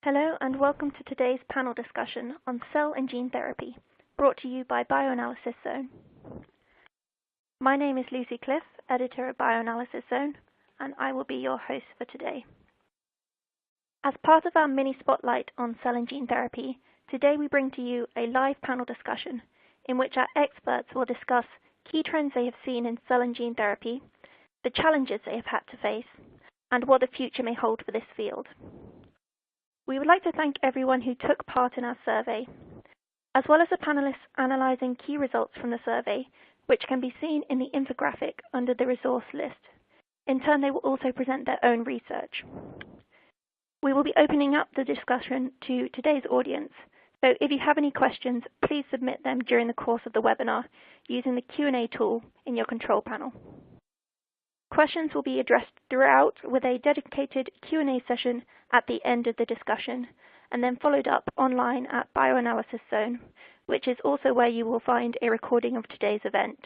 Hello and welcome to today's panel discussion on cell and gene therapy, brought to you by Bioanalysis Zone. My name is Lucy Cliff, editor of Bioanalysis Zone, and I will be your host for today. As part of our mini spotlight on cell and gene therapy, today we bring to you a live panel discussion in which our experts will discuss key trends they have seen in cell and gene therapy, the challenges they have had to face, and what the future may hold for this field. We would like to thank everyone who took part in our survey, as well as the panelists analysing key results from the survey, which can be seen in the infographic under the resource list. In turn, they will also present their own research. We will be opening up the discussion to today's audience, so if you have any questions, please submit them during the course of the webinar using the Q&A tool in your control panel. Questions will be addressed throughout with a dedicated Q&A session at the end of the discussion, and then followed up online at Bioanalysis Zone, which is also where you will find a recording of today's event.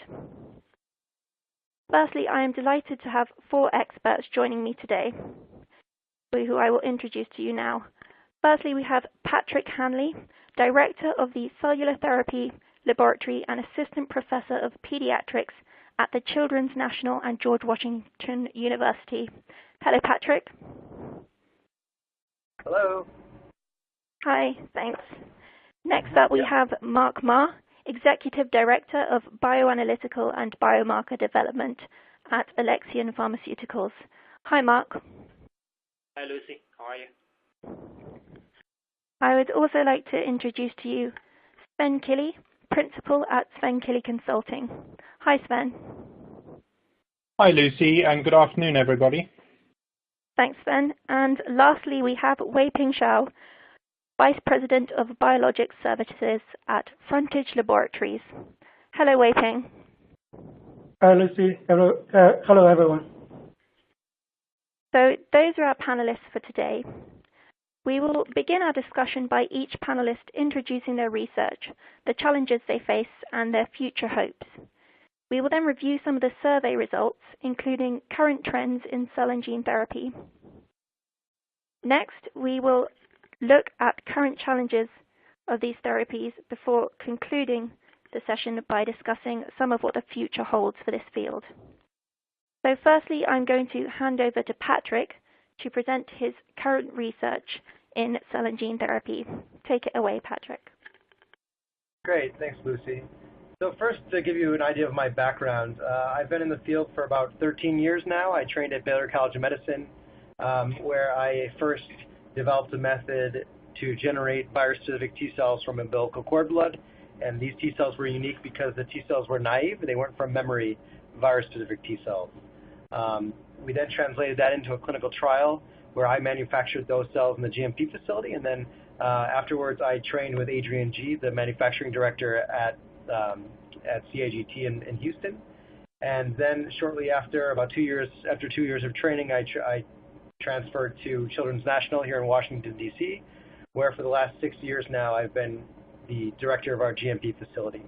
Firstly, I am delighted to have 4 experts joining me today, who I will introduce to you now. Firstly, we have Patrick Hanley, Director of the Cellular Therapy Laboratory and Assistant Professor of Pediatrics at the Children's National and George Washington University. Hello, Patrick. Hello. Hi, thanks. Next up, we have Mark Ma, Executive Director of Bioanalytical and Biomarker Development at Alexion Pharmaceuticals. Hi, Mark. Hi, Lucy. How are you? I would also like to introduce to you Sven Kille, Principal at Sven Kille Consulting. Hi, Sven. Hi, Lucy, and good afternoon, everybody. Thanks, Sven. And lastly, we have Weiping Shao, Vice President of Biologics Services at Frontage Laboratories. Hello, Weiping. Hi, Lucy. Hello, everyone. So those are our panelists for today. We will begin our discussion by each panelist introducing their research, the challenges they face, and their future hopes. We will then review some of the survey results, including current trends in cell and gene therapy. Next, we will look at current challenges of these therapies before concluding the session by discussing some of what the future holds for this field. So firstly, I'm going to hand over to Patrick to present his current research in cell and gene therapy. Take it away, Patrick. Great, thanks, Lucy. So first, to give you an idea of my background, I've been in the field for about 13 years now. I trained at Baylor College of Medicine, where I first developed a method to generate virus-specific T cells from umbilical cord blood. And these T cells were unique because the T cells were naive. They weren't from memory virus-specific T cells. We then translated that into a clinical trial where I manufactured those cells in the GMP facility, and then afterwards I trained with Adrian G., the manufacturing director at CAGT in Houston. And then shortly after, about 2 years, after 2 years of training, I transferred to Children's National here in Washington, D.C., where for the last 6 years now I've been the director of our GMP facility.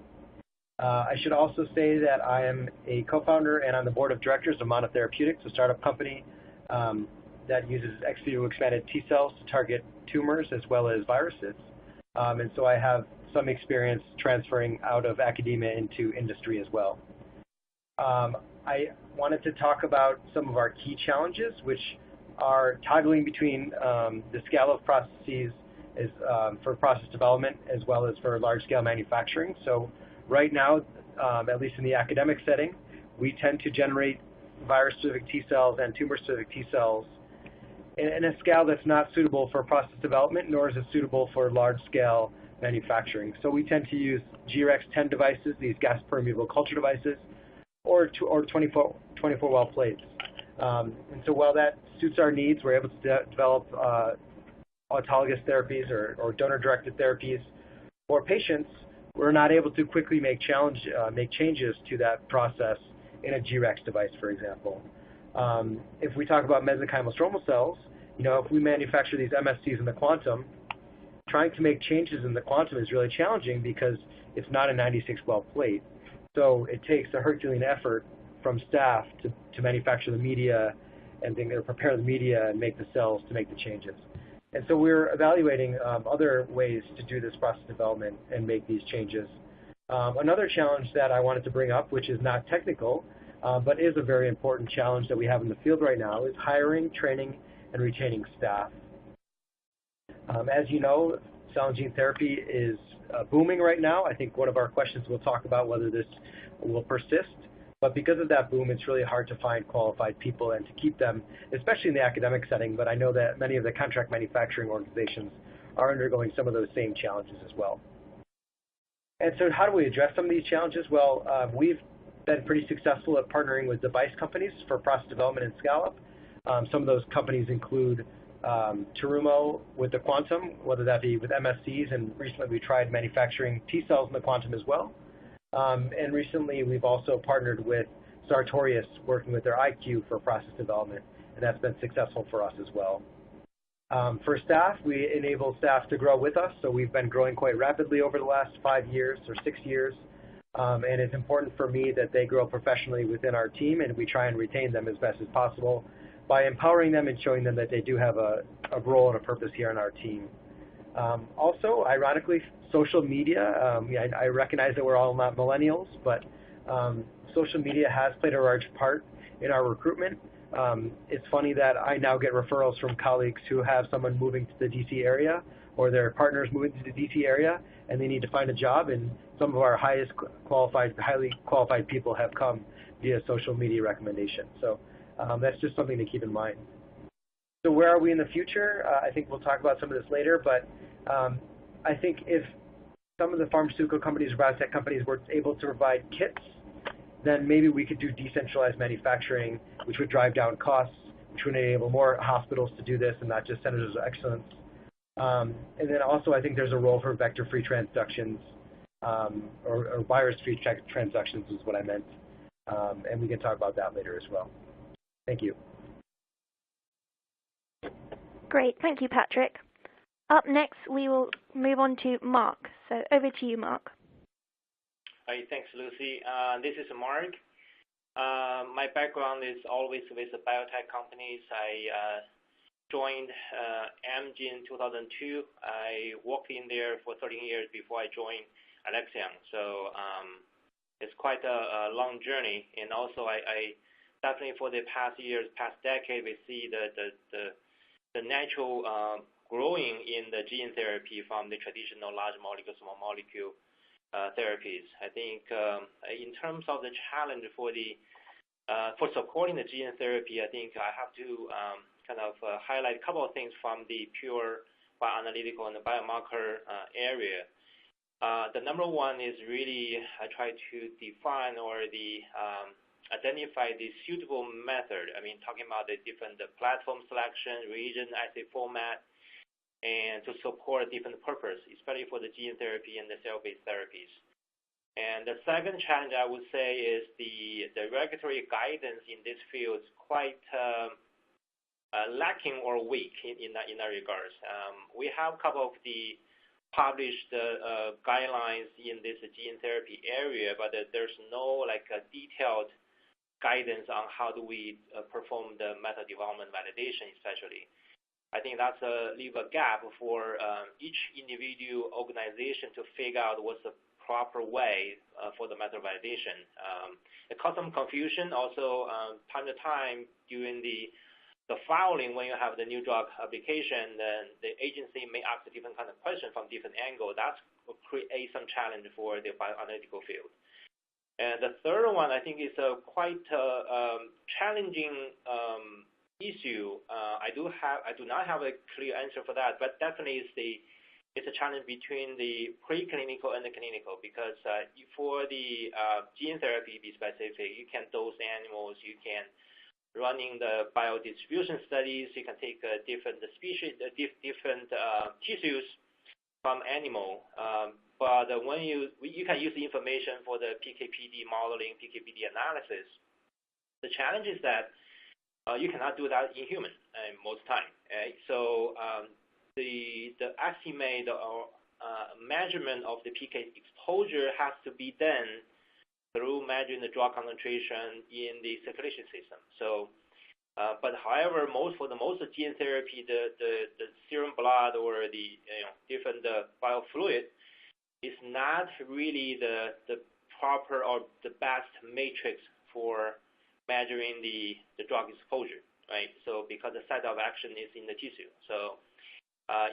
I should also say that I am a co-founder and on the board of directors of Mono Therapeutics, a startup company that uses ex vivo expanded T cells to target tumors as well as viruses. And so I have some experience transferring out of academia into industry as well. I wanted to talk about some of our key challenges, which are toggling between the scale of processes for process development as well as for large-scale manufacturing. So right now, at least in the academic setting, we tend to generate virus-specific T cells and tumor-specific T cells in a scale that's not suitable for process development, nor is it suitable for large-scale manufacturing. So we tend to use G-Rex 10 devices, these gas-permeable culture devices, or 24-well plates. And so while that suits our needs, we're able to develop autologous therapies or donor-directed therapies for patients. We're not able to quickly make changes to that process in a G-Rex device, for example. If we talk about mesenchymal stromal cells, if we manufacture these MSCs in the quantum, trying to make changes in the quantum is really challenging because it's not a 96-well plate. So it takes a Herculean effort from staff to manufacture the media and then prepare the media and make the cells to make the changes. And so we're evaluating other ways to do this process development and make these changes. Another challenge that I wanted to bring up, which is not technical, but is a very important challenge that we have in the field right now, is hiring, training, and retaining staff. As you know, cell and gene therapy is booming right now. I think one of our questions will talk about whether this will persist. But because of that boom, it's really hard to find qualified people and to keep them, especially in the academic setting. But I know that many of the contract manufacturing organizations are undergoing some of those same challenges as well. And so how do we address some of these challenges? Well, we've been pretty successful at partnering with device companies for process development and scale-up. Some of those companies include Terumo with the quantum, whether that be with MSCs, and recently we tried manufacturing T-cells in the quantum as well. And recently we've also partnered with Sartorius, working with their IQ for process development, and that's been successful for us as well. For staff, we enable staff to grow with us, so we've been growing quite rapidly over the last 5 years or 6 years, and it's important for me that they grow professionally within our team, and we try and retain them as best as possible by empowering them and showing them that they do have a role and a purpose here on our team. Also, ironically, social media, I recognize that we're all not millennials, but social media has played a large part in our recruitment. It's funny that I now get referrals from colleagues who have someone moving to the DC area or their partners moving to the DC area and they need to find a job, and some of our highly qualified people have come via social media recommendation. So that's just something to keep in mind. So where are we in the future? I think we'll talk about some of this later, but I think if some of the pharmaceutical companies or biotech companies were able to provide kits, then maybe we could do decentralized manufacturing, which would drive down costs, which would enable more hospitals to do this and not just centers of excellence. And then also I think there's a role for vector-free transductions, or virus-free transductions is what I meant. And we can talk about that later as well. Thank you. Great, thank you, Patrick. Up next, we will move on to Mark. So over to you, Mark. Hi, thanks, Lucy. This is Mark. My background is always with the biotech companies. I joined Amgen in 2002. I worked in there for 13 years before I joined Alexion. So it's quite a long journey. And also, I definitely for the past years, past decade, we see the natural growing in the gene therapy from the traditional large molecule, small molecule therapies. I think in terms of the challenge for supporting the gene therapy, I think I have to kind of highlight a couple of things from the pure bioanalytical and the biomarker area. The number one is really I try to define or identify the suitable method. I mean, talking about the different platform selection, reagent, assay format, and to support different purpose, especially for the gene therapy and the cell-based therapies. And the second challenge I would say is the regulatory guidance in this field is quite lacking or weak in that regards. We have a couple of the published guidelines in this gene therapy area, but there's no like a detailed guidance on how do we perform the method development validation, especially. I think that's leave a gap for each individual organization to figure out what's the proper way for the method validation. It caused some confusion also time to time during the filing when you have the new drug application, then the agency may ask a different kind of question from different angle. That will create some challenge for the bioanalytical field. And the third one, I think, is a quite challenging issue. I do not have a clear answer for that, but definitely it's a challenge between the preclinical and the clinical, because for the gene therapy, be specific, you can dose animals, you can running the biodistribution studies, you can take different species, different tissues from animal. But when you can use the information for the PK/PD modeling, PK/PD analysis, the challenge is that you cannot do that in human most time. Right? So the estimate or measurement of the PK exposure has to be done through measuring the drug concentration in the circulation system. So But however, for the most gene therapy, the serum blood or the different biofluid is not really the proper or the best matrix for measuring the drug exposure, right? So because the site of action is in the tissue. So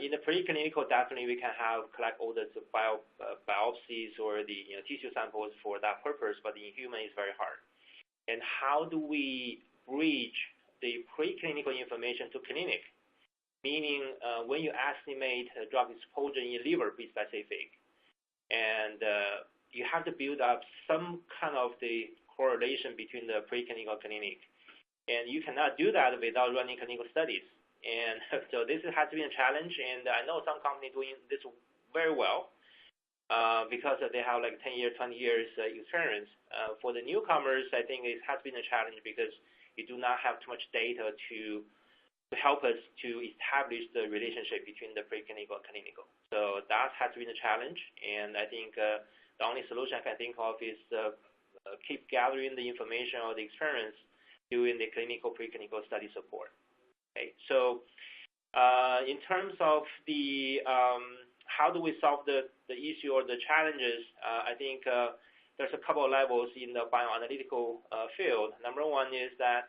in the preclinical, definitely we can collect all the biopsies or the tissue samples for that purpose, but in human it's very hard. And how do we bridge the preclinical information to clinic? Meaning when you estimate drug exposure in liver, be specific, and you have to build up some kind of the correlation between the preclinical clinic, and you cannot do that without running clinical studies. And so this has been a challenge, and I know some companies doing this very well because they have like 10 years, 20 years experience. For the newcomers, I think it has been a challenge because you do not have too much data to help us to establish the relationship between the preclinical and clinical. So that has been a challenge, and I think the only solution I can think of is keep gathering the information or the experience doing the clinical preclinical study support. Okay, so in terms of the how do we solve the issue or the challenges, I think there's a couple of levels in the bioanalytical field. Number one is that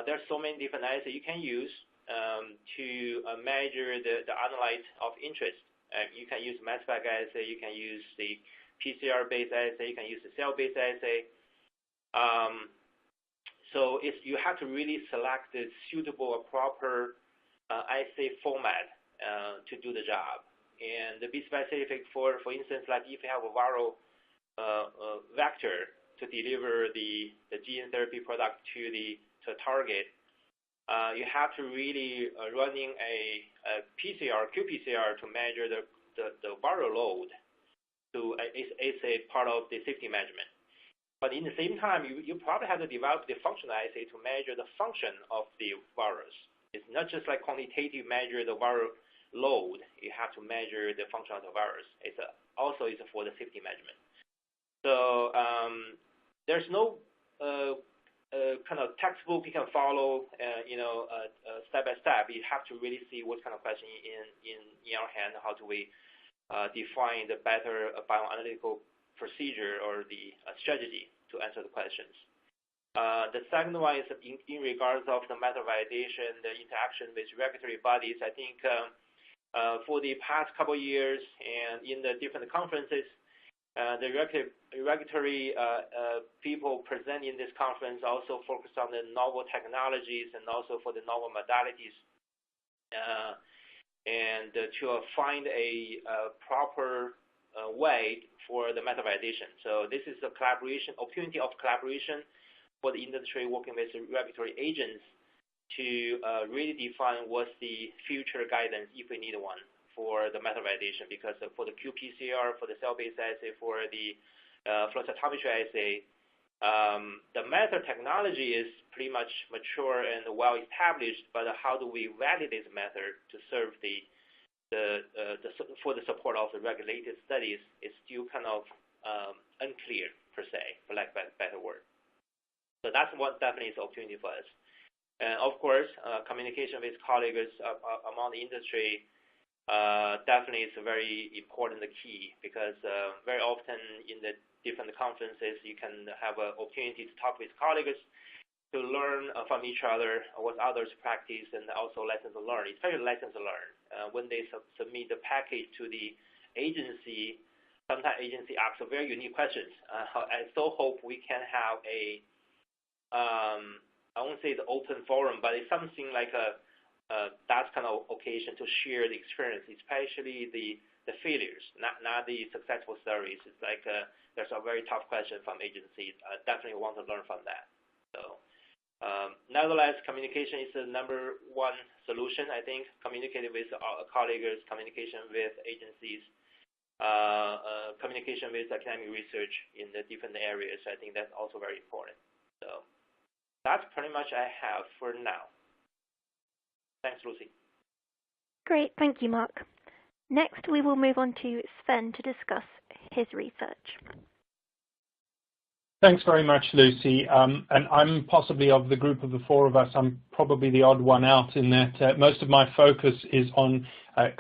there's so many different assays you can use to measure the analyte of interest. You can use mass spec assay, you can use the PCR-based assay, you can use the cell-based assay. So you have to really select the suitable or proper assay format to do the job. And to be specific, for instance, like if you have a viral vector to deliver the gene therapy product to target, you have to really running a qPCR to measure the viral load. It's a part of the safety measurement. But in the same time, you probably have to develop the functional assay to measure the function of the virus. It's not just like quantitative measure the viral load. You have to measure the function of the virus. It's also for the safety measurement. So there's no kind of textbook you can follow, step by step. You have to really see what kind of question in your hand. How do we define the better bioanalytical procedure or the strategy to answer the questions? The second one is in regards of the method validation, the interaction with regulatory bodies. I think for the past couple of years and in the different conferences, the regulatory people present in this conference also focus on the novel technologies and also for the novel modalities and to find a proper way for the method validation. So this is a opportunity of collaboration for the industry working with regulatory agents to really define what's the future guidance if we need one for the method validation, because for the qPCR, for the cell-based assay, for the flow cytometry assay, the method technology is pretty much mature and well established, but how do we validate the method to serve for the support of the regulated studies is still kind of unclear per se, for lack of a better word. So that's what definitely is an opportunity for us. And of course, communication with colleagues among the industry definitely is a very important key, because very often in the different conferences you can have an opportunity to talk with colleagues to learn from each other what others practice, and also lessons learned, especially lessons learned. When they submit the package to the agency, sometimes agency asks very unique questions. I so hope we can have I won't say the open forum, but it's something like that kind of occasion to share the experience, especially the failures, not the successful stories. It's like there's a very tough question from agencies. I definitely want to learn from that. So nevertheless, communication is the number one solution, I think. Communicating with colleagues, communication with agencies, communication with academic research in the different areas. I think that's also very important. So that's pretty much I have for now. Thanks, Lucy. Great, thank you, Mark. Next, we will move on to Sven to discuss his research. Thanks very much, Lucy. And I'm possibly, of the group of the four of us, I'm probably the odd one out in that most of my focus is on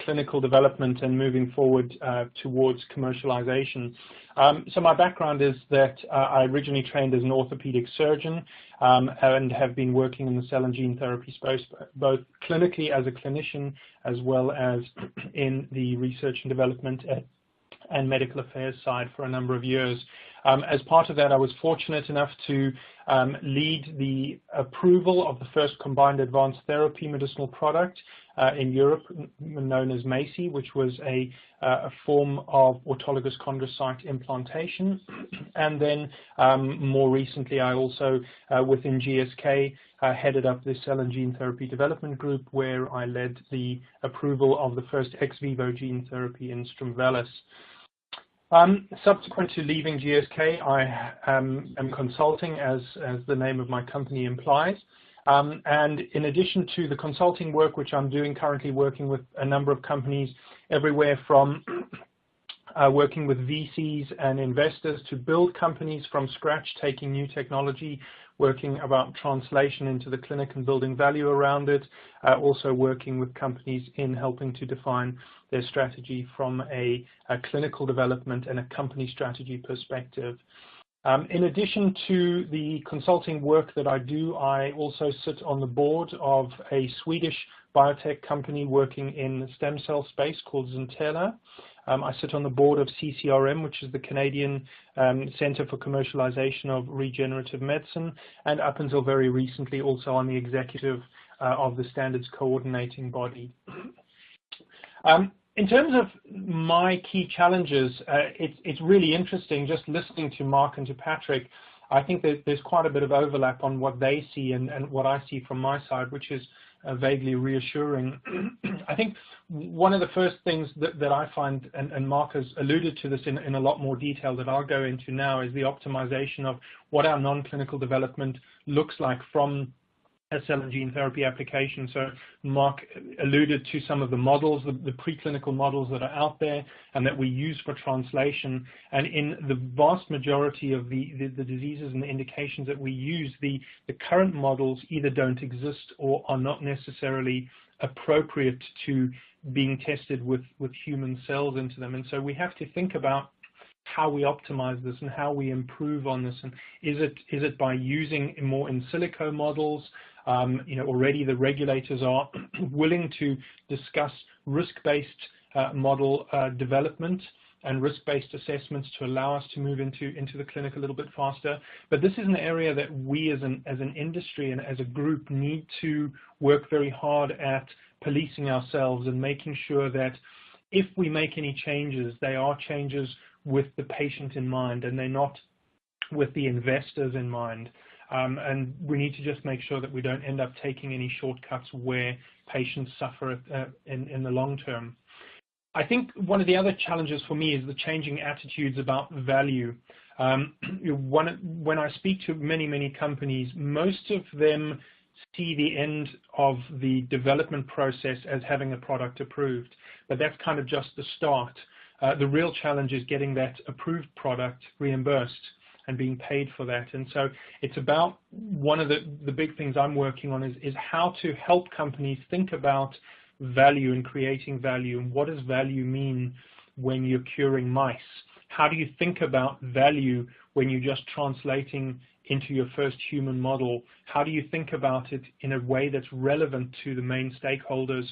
clinical development and moving forward towards commercialization. So my background is that I originally trained as an orthopedic surgeon and have been working in the cell and gene therapy space, both clinically as a clinician as well as in the research and development and medical affairs side for a number of years. As part of that, I was fortunate enough to lead the approval of the first combined advanced therapy medicinal product in Europe, known as MACI, which was a form of autologous chondrocyte implantation. And then more recently, I also, within GSK, headed up the cell and gene therapy development group, where I led the approval of the first ex vivo gene therapy in Strimvelis. Subsequent to leaving GSK, I am consulting, as the name of my company implies. And in addition to the consulting work, which I'm doing currently, working with a number of companies everywhere from working with VCs and investors to build companies from scratch, taking new technology, working about translation into the clinic and building value around it, also working with companies in helping to define their strategy from a clinical development and a company strategy perspective. In addition to the consulting work that I do, I also sit on the board of a Swedish biotech company working in the stem cell space called Cellular. I sit on the board of CCRM, which is the Canadian Centre for Commercialization of Regenerative Medicine, and up until very recently also on the executive of the Standards Coordinating Body. In terms of my key challenges, it's really interesting just listening to Mark and to Patrick. I think that there's quite a bit of overlap on what they see and what I see from my side, which is vaguely reassuring. I think one of the first things that I find, and Mark has alluded to this in a lot more detail that I'll go into now, is the optimization of what our non-clinical development looks like from a cell and gene therapy application. So Mark alluded to some of the models, the preclinical models that are out there and that we use for translation. And in the vast majority of the diseases and the indications that we use, the current models either don't exist or are not necessarily appropriate to being tested with human cells into them. And so we have to think about how we optimize this and how we improve on this. And is it by using more in silico models? Already the regulators are willing to discuss risk-based model development and risk-based assessments to allow us to move into the clinic a little bit faster. But this is an area that we as an industry and as a group need to work very hard at policing ourselves and making sure that if we make any changes, they are changes with the patient in mind and they're not with the investors in mind. And we need to just make sure that we don't end up taking any shortcuts where patients suffer in the long term. I think one of the other challenges for me is the changing attitudes about value. When I speak to many companies, most of them see the end of the development process as having a product approved, but that's kind of just the start. The real challenge is getting that approved product reimbursed and being paid for that. And so it's about one of the big things I'm working on is how to help companies think about value and creating value, and what does value mean when you're curing mice? How do you think about value when you're just translating into your first human model? How do you think about it in a way that's relevant to the main stakeholders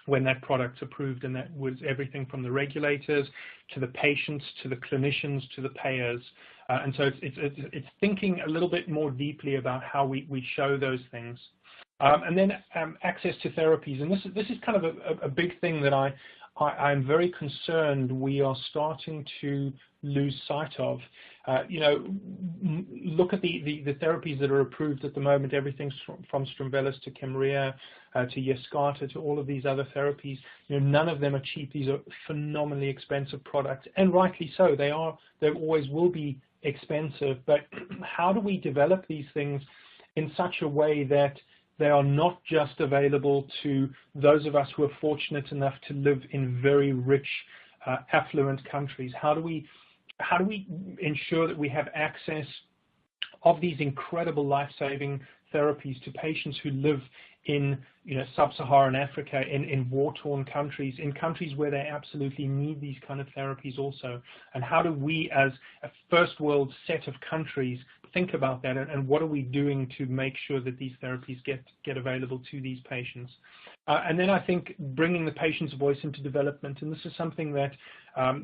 when that product's approved? And that was everything from the regulators to the patients to the clinicians to the payers. And so it's thinking a little bit more deeply about how we show those things. And then access to therapies. And this is kind of a big thing that I'm very concerned we are starting to lose sight of. Look at the therapies that are approved at the moment, everything from Strimvelis to Kymriah to Yescarta to all of these other therapies. None of them are cheap. These are phenomenally expensive products, and rightly so. They always will be expensive, but how do we develop these things in such a way that they are not just available to those of us who are fortunate enough to live in very rich, affluent countries? How do we ensure that we have access of these incredible life-saving therapies to patients who live in sub-Saharan Africa, in war-torn countries, in countries where they absolutely need these kind of therapies also. And how do we, as a first world set of countries, think about that, and what are we doing to make sure that these therapies get available to these patients? And then I think bringing the patient's voice into development, and this is something that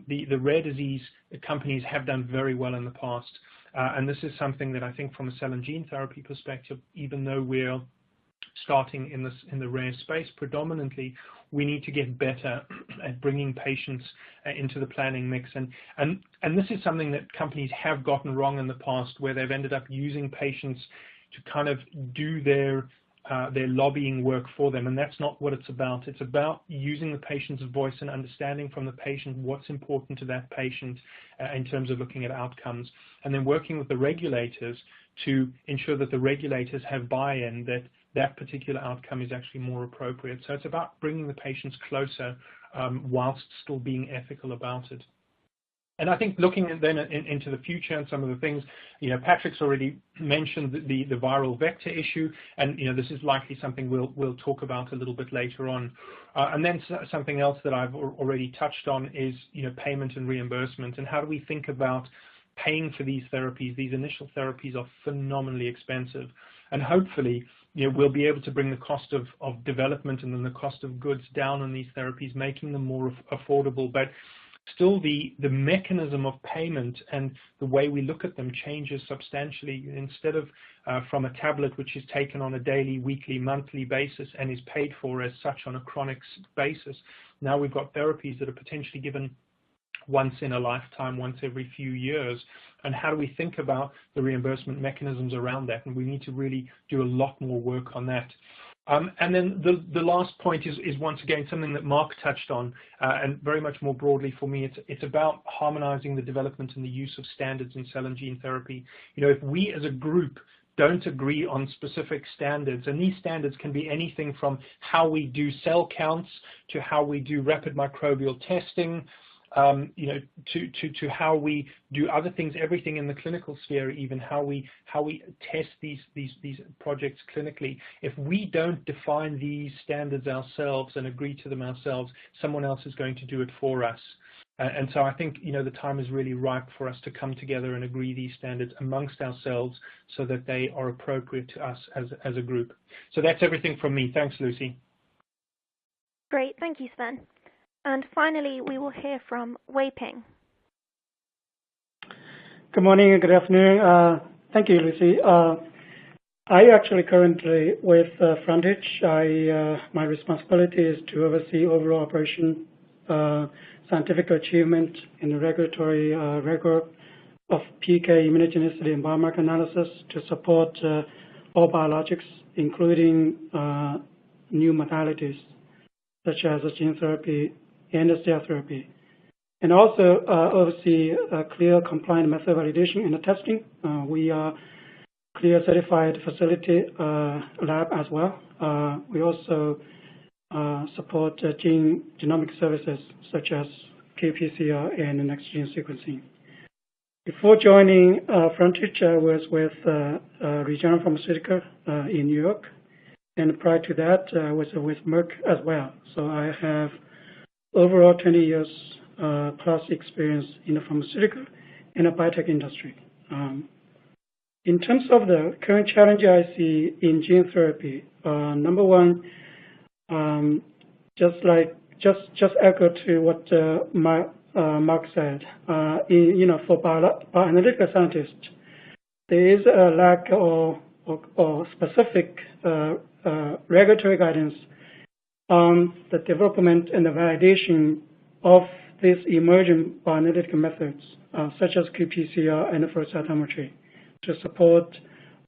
the rare disease companies have done very well in the past. And this is something that I think from a cell and gene therapy perspective, even though we're starting in the rare space predominantly, we need to get better at bringing patients into the planning mix. And this is something that companies have gotten wrong in the past, where they've ended up using patients to kind of do their lobbying work for them, and that's not what it's about. It's about using the patient's voice and understanding from the patient what's important to that patient in terms of looking at outcomes, and then working with the regulators to ensure that the regulators have buy-in that particular outcome is actually more appropriate. So it's about bringing the patients closer whilst still being ethical about it. And I think looking then into the future and some of the things, Patrick's already mentioned the viral vector issue, and this is likely something we'll talk about a little bit later on. And then something else that I've already touched on is payment and reimbursement, and how do we think about paying for these therapies? These initial therapies are phenomenally expensive, and hopefully we'll be able to bring the cost of development and then the cost of goods down on these therapies, making them more affordable. But still the mechanism of payment and the way we look at them changes substantially. Instead of from a tablet which is taken on a daily, weekly, monthly basis and is paid for as such on a chronic basis, now we've got therapies that are potentially given once in a lifetime, once every few years. And how do we think about the reimbursement mechanisms around that? And we need to really do a lot more work on that. And then the last point is once again something that Mark touched on, and very much more broadly for me, it's about harmonizing the development and the use of standards in cell and gene therapy. If we as a group don't agree on specific standards, and these standards can be anything from how we do cell counts to how we do rapid microbial testing, to how we do other things, everything in the clinical sphere, even how we test these projects clinically. If we don't define these standards ourselves and agree to them ourselves, someone else is going to do it for us. And so I think the time is really ripe for us to come together and agree these standards amongst ourselves so that they are appropriate to us as a group. So that's everything from me. Thanks, Lucy. Great, thank you, Sven. And finally, we will hear from Weiping. Good morning and good afternoon. Thank you, Lucy. I actually currently with Frontage. My responsibility is to oversee overall operation, scientific achievement, and the regulatory record of PK, immunogenicity, and biomarker analysis to support all biologics, including new modalities such as gene therapy and cell therapy, and also oversee clear compliant method validation in the testing. We are clear certified facility lab as well. We also support genomic services such as qPCR and next gene sequencing. Before joining Frontage, I was with Regeneron Pharmaceutical in New York, and prior to that, I was with Merck as well. So I have overall 20 years plus experience in the pharmaceutical and the biotech industry. In terms of the current challenge I see in gene therapy, number one, just echo to what Mark said. For bioanalytical scientists, there is a lack of specific regulatory guidance on the development and the validation of these emerging bioanalytical methods, such as qPCR and flow cytometry, to support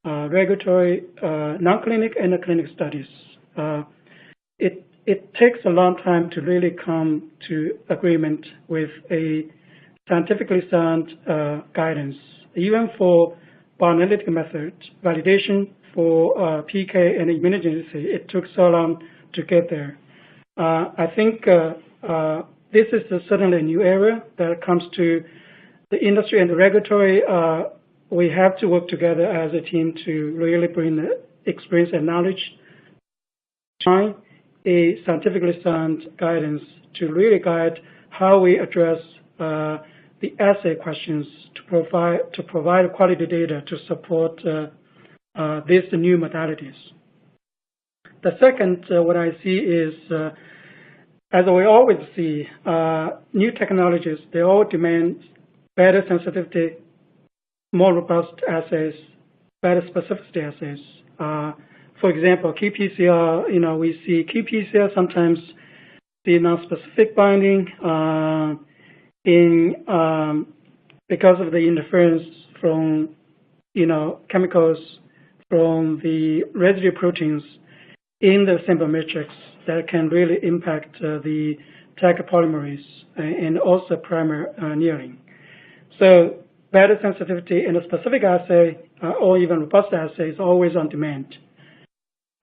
regulatory non-clinic and clinic studies. It takes a long time to really come to agreement with a scientifically sound guidance, even for bioanalytical methods validation for PK and immunogenicity. It took so long to get there. I think this is certainly a new area that comes to the industry and the regulatory we have to work together as a team to really bring the experience and knowledge, find a scientifically sound guidance to really guide how we address the assay questions to provide quality data to support these new modalities. The second, what I see is, as we always see, new technologies, they all demand better sensitivity, more robust assays, better specificity assays. For example, qPCR, we see qPCR sometimes see non-specific binding because of the interference from, chemicals from the residue proteins in the sample matrix that can really impact the tag polymerase and also primer annealing. So better sensitivity in a specific assay or even robust assay is always on demand.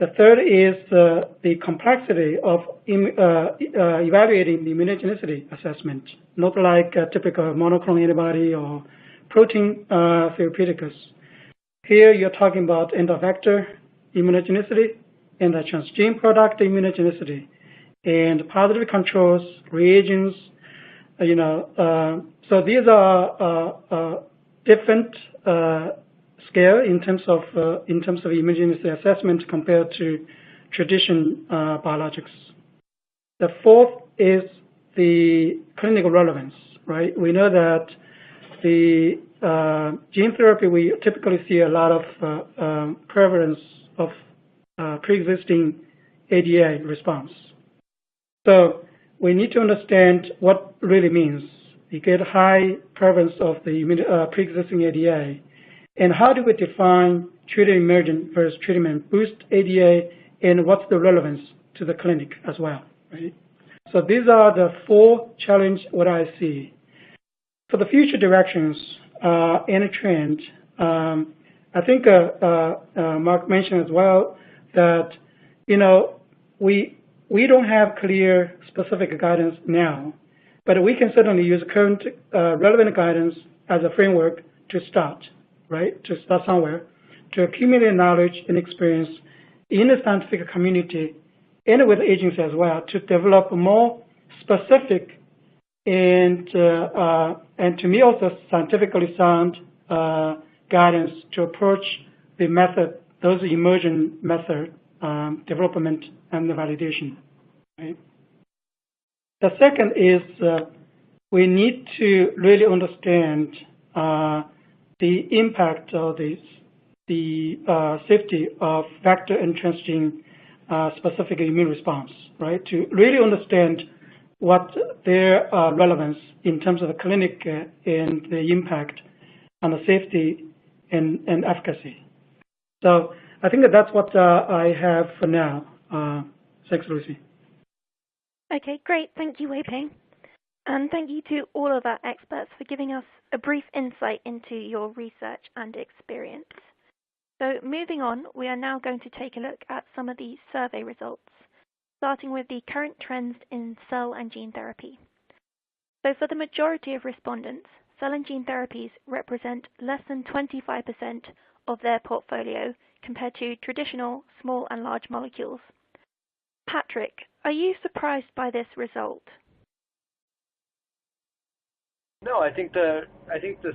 The third is the complexity of evaluating the immunogenicity assessment, not like a typical monoclonal antibody or protein therapeutics. Here you're talking about end-of-vector immunogenicity and the transgene product immunogenicity and positive controls, reagents, so these are different scale in terms of immunogenicity assessment compared to traditional biologics. The fourth is the clinical relevance, right? We know that the gene therapy, we typically see a lot of prevalence of pre-existing ADA response. So we need to understand what really means. You get high prevalence of the pre-existing ADA, and how do we define treatment emergent versus treatment boost ADA, and what's the relevance to the clinic as well, right? So these are the four challenges what I see. For the future directions and a trend, I think Mark mentioned as well that, we don't have clear specific guidance now, but we can certainly use current relevant guidance as a framework to start, right? To start somewhere, to accumulate knowledge and experience in the scientific community and with agencies as well to develop more specific and to me also scientifically sound guidance to approach the method, those emergent method development and the validation. Right? The second is we need to really understand the impact of the safety of vector and transgene specific immune response, right? To really understand what their relevance in terms of the clinic and the impact on the safety and efficacy. So I think that's what I have for now. Thanks, Lucy. Okay, great. Thank you, Weiping. And thank you to all of our experts for giving us a brief insight into your research and experience. So moving on, we are now going to take a look at some of the survey results, starting with the current trends in cell and gene therapy. So for the majority of respondents, cell and gene therapies represent less than 25% of their portfolio compared to traditional small and large molecules. Patrick, are you surprised by this result? No, I think the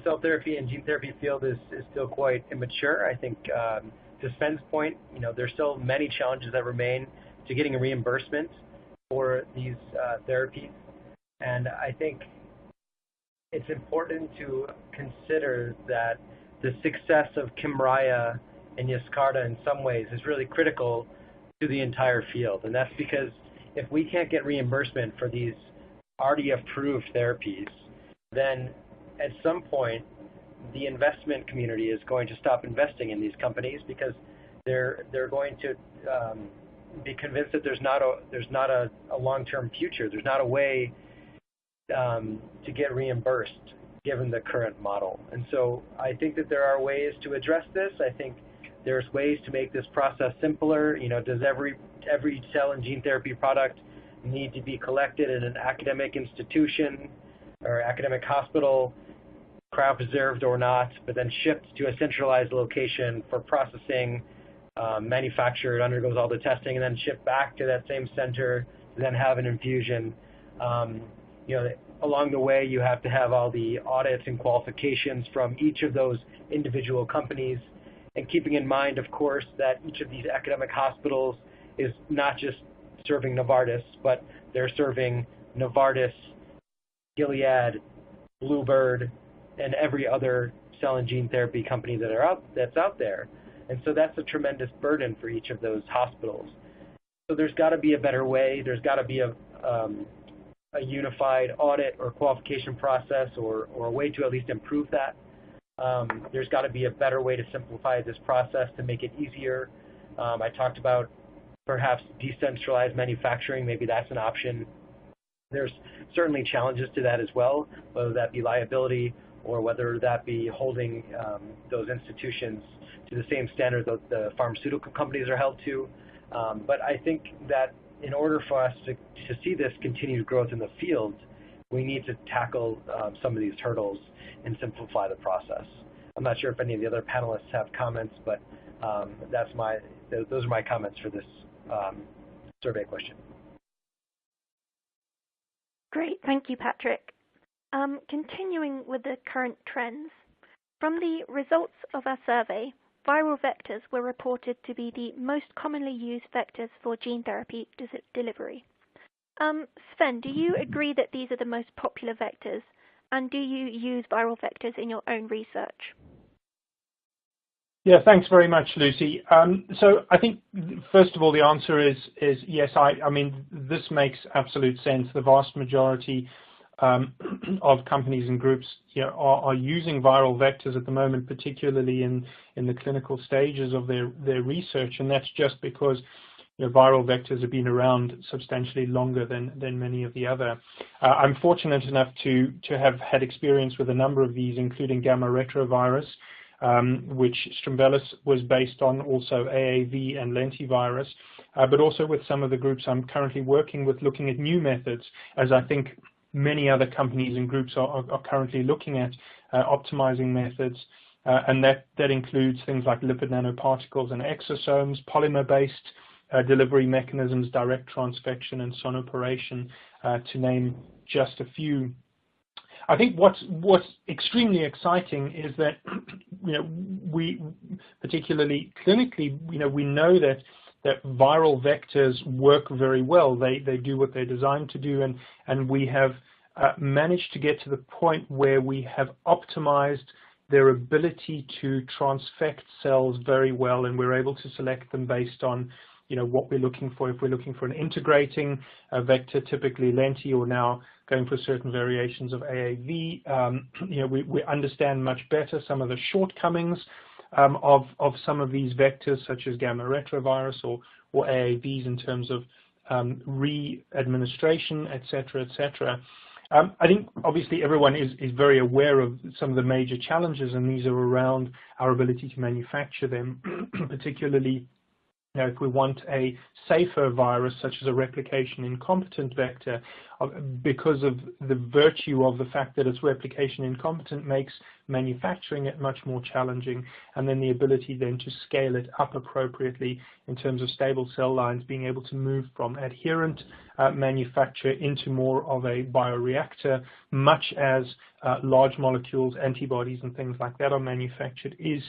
cell therapy and gene therapy field is still quite immature. I think to Sven's point, there's still many challenges that remain to getting a reimbursement for these therapies, and I think it's important to consider that the success of Kymriah and Yescarta in some ways is really critical to the entire field, and that's because if we can't get reimbursement for these already approved therapies, then at some point the investment community is going to stop investing in these companies because they're going to be convinced that there's not a long-term future. There's not a way to get reimbursed given the current model. And so I think that there are ways to address this. I think there's ways to make this process simpler. Does every cell and gene therapy product need to be collected in an academic institution or academic hospital, cryopreserved or not, but then shipped to a centralized location for processing, manufactured, undergoes all the testing, and then shipped back to that same center to then have an infusion. Along the way, you have to have all the audits and qualifications from each of those individual companies, and keeping in mind, of course, that each of these academic hospitals is not just serving Novartis, but they're serving Novartis, Gilead, Bluebird, and every other cell and gene therapy company that's out there. And so that's a tremendous burden for each of those hospitals. So there's got to be a better way. There's got to be a unified audit or qualification process, or a way to at least improve that. There's got to be a better way to simplify this process to make it easier. I talked about perhaps decentralized manufacturing. Maybe that's an option. There's certainly challenges to that as well, whether that be liability or whether that be holding those institutions to the same standard that the pharmaceutical companies are held to. But I think that in order for us to see this continued growth in the field, we need to tackle some of these hurdles and simplify the process. I'm not sure if any of the other panelists have comments, but those are my comments for this survey question. Great, thank you, Patrick. Continuing with the current trends, from the results of our survey, viral vectors were reported to be the most commonly used vectors for gene therapy delivery. Sven, do you agree that these are the most popular vectors, and do you use viral vectors in your own research? Yeah, thanks very much, Lucy. So I think, first of all, the answer is yes. I mean, this makes absolute sense. The vast majority of companies and groups are using viral vectors at the moment, particularly in the clinical stages of their research, and that's just because viral vectors have been around substantially longer than many of the other. I'm fortunate enough to have had experience with a number of these, including gamma retrovirus, which Strimbelis was based on, also AAV and lentivirus, but also with some of the groups I'm currently working with, looking at new methods, as I think many other companies and groups are currently looking at optimizing methods, and that includes things like lipid nanoparticles and exosomes, polymer-based delivery mechanisms, direct transfection, and sonoporation, to name just a few. I think what's extremely exciting is that we, particularly clinically, we know that viral vectors work very well. They do what they're designed to do, and we have managed to get to the point where we have optimized their ability to transfect cells very well, and we're able to select them based on what we're looking for. If we're looking for an integrating vector, typically lenti, or now going for certain variations of AAV, we understand much better some of the shortcomings of some of these vectors, such as gamma retrovirus or AAVs, in terms of re-administration, et cetera, et cetera. I think obviously everyone is very aware of some of the major challenges, and these are around our ability to manufacture them, particularly if we want a safer virus, such as a replication incompetent vector, because of the virtue of the fact that it's replication incompetent, makes manufacturing it much more challenging, and then the ability then to scale it up appropriately in terms of stable cell lines, being able to move from adherent manufacture into more of a bioreactor, much as large molecules, antibodies, and things like that are manufactured, is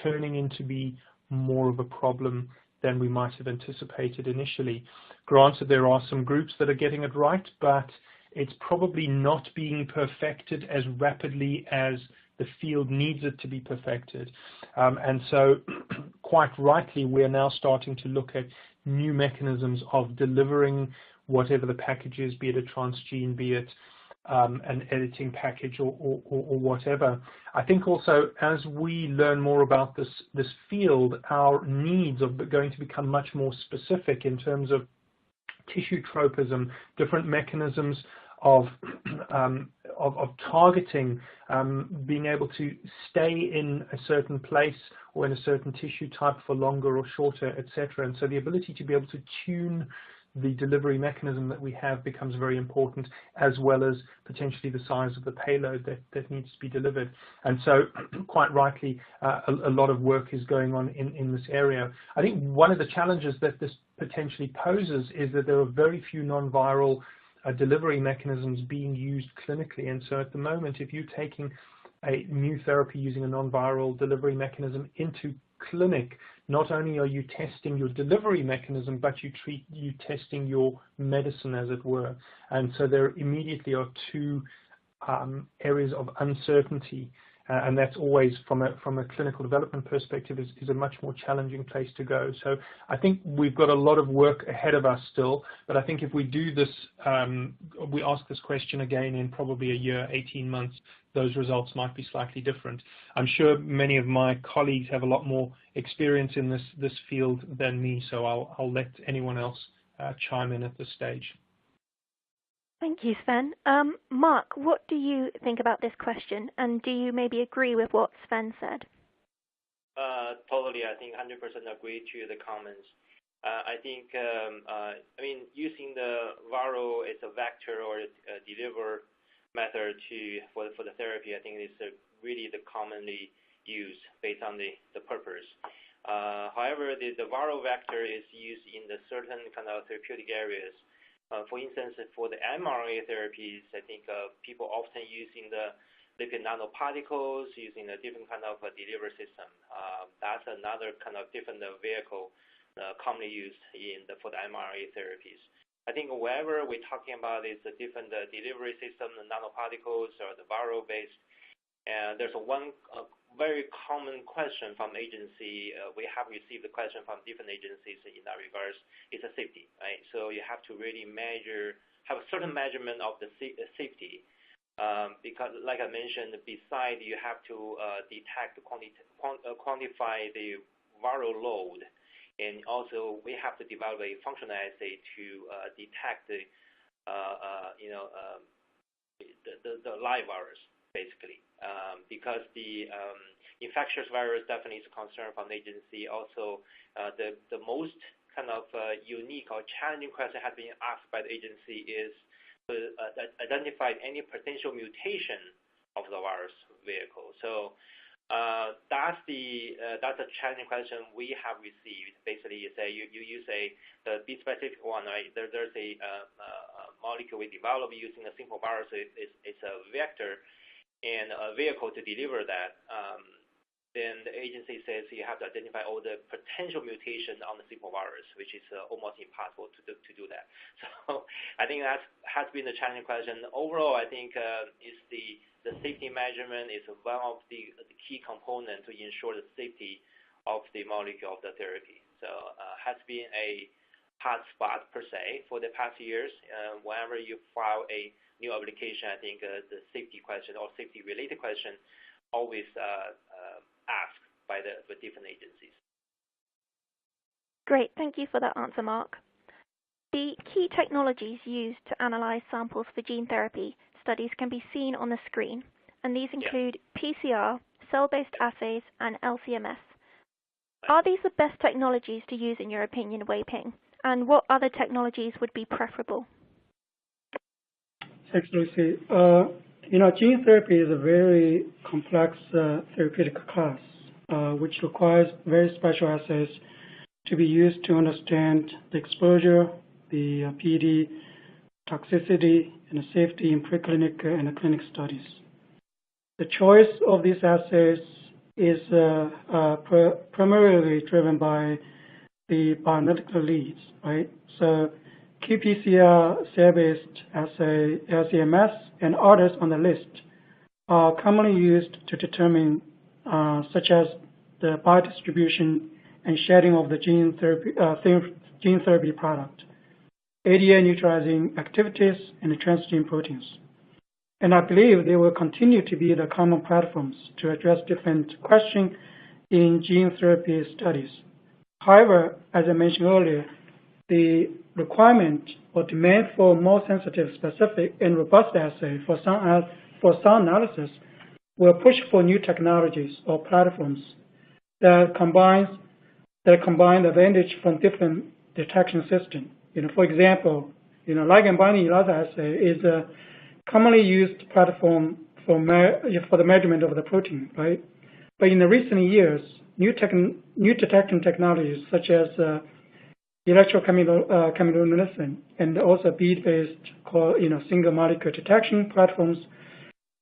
turning into be more of a problem than we might have anticipated initially. Granted, there are some groups that are getting it right, but it's probably not being perfected as rapidly as the field needs it to be perfected. And so, quite rightly, we're now starting to look at new mechanisms of delivering whatever the package is, be it a transgene, be it an editing package, or whatever. I think also, as we learn more about this field, our needs are going to become much more specific in terms of tissue tropism, different mechanisms of targeting, being able to stay in a certain place or in a certain tissue type for longer or shorter, etc. And so the ability to be able to tune the delivery mechanism that we have becomes very important, as well as potentially the size of the payload that needs to be delivered. And so, quite rightly, a lot of work is going on in this area. I think one of the challenges that this potentially poses is that there are very few non-viral delivery mechanisms being used clinically. And so at the moment, if you're taking a new therapy using a non-viral delivery mechanism into clinic, not only are you testing your delivery mechanism, but you're testing your medicine, as it were. And so there immediately are two areas of uncertainty. And that's always, from a clinical development perspective, is a much more challenging place to go. So I think we've got a lot of work ahead of us still, but I think if we do this, we ask this question again in probably a year, 18 months, those results might be slightly different. I'm sure many of my colleagues have a lot more experience in this field than me, so I'll let anyone else chime in at this stage. Thank you, Sven. Mark, what do you think about this question, and do you maybe agree with what Sven said? Totally, I think 100% agree to the comments. I think, I mean, using the viral as a vector or a deliver method for the therapy, I think is really the commonly used based on the purpose. However, the viral vector is used in the certain kind of therapeutic areas. For instance, for the mRNA therapies, I think people often using the lipid nanoparticles, using a different kind of delivery system. That's another kind of different vehicle commonly used for the mRNA therapies. I think wherever we're talking about is a different delivery system, the nanoparticles or the viral-based. And there's one very common question from agency. We have received the question from different agencies in that regards. It's a safety, right? So you have to really have a certain measurement of the safety, because, like I mentioned, besides you have to detect, quantify the viral load, and also we have to develop a functional assay to detect the live virus, basically, because the infectious virus definitely is a concern from the agency. Also, the most kind of unique or challenging question has been asked by the agency is to identify any potential mutation of the virus vehicle. So that's a challenging question we have received. Basically, you say you use the B specific one, right? There's a molecule we develop using a simple virus. It's a vector and a vehicle to deliver that. Then the agency says you have to identify all the potential mutation on the simple virus, which is almost impossible to do that. So I think that has been the challenging question. Overall, I think is the safety measurement is one of the key components to ensure the safety of the molecule of the therapy. So has been a hot spot per se for the past years. Whenever you file a new application, I think the safety question or safety-related question always asked by the different agencies. Great, thank you for that answer, Mark. The key technologies used to analyze samples for gene therapy studies can be seen on the screen, and these include PCR, cell-based assays, and LC-MS. Are these the best technologies to use in your opinion, Weiping? And what other technologies would be preferable? Thanks, Lucy. Gene therapy is a very complex therapeutic class, which requires very special assays to be used to understand the exposure, the PD, toxicity, and the safety in preclinical and clinical studies. The choice of these assays is primarily driven by the bioanalytical leads, right? So qPCR, cell-based assay, LC-MS, and others on the list are commonly used to determine such as the biodistribution and shedding of the gene therapy product, ADA neutralizing activities, and the transgene proteins. And I believe they will continue to be the common platforms to address different questions in gene therapy studies. However, as I mentioned earlier, the requirement or demand for more sensitive, specific, and robust assay for some analysis will push for new technologies or platforms that combine the advantage from different detection systems, For example, ligand binding ELISA assay is a commonly used platform for the measurement of the protein, right? But in the recent years, new detection technologies such as electrochemiluminescence and also bead-based single molecule detection platforms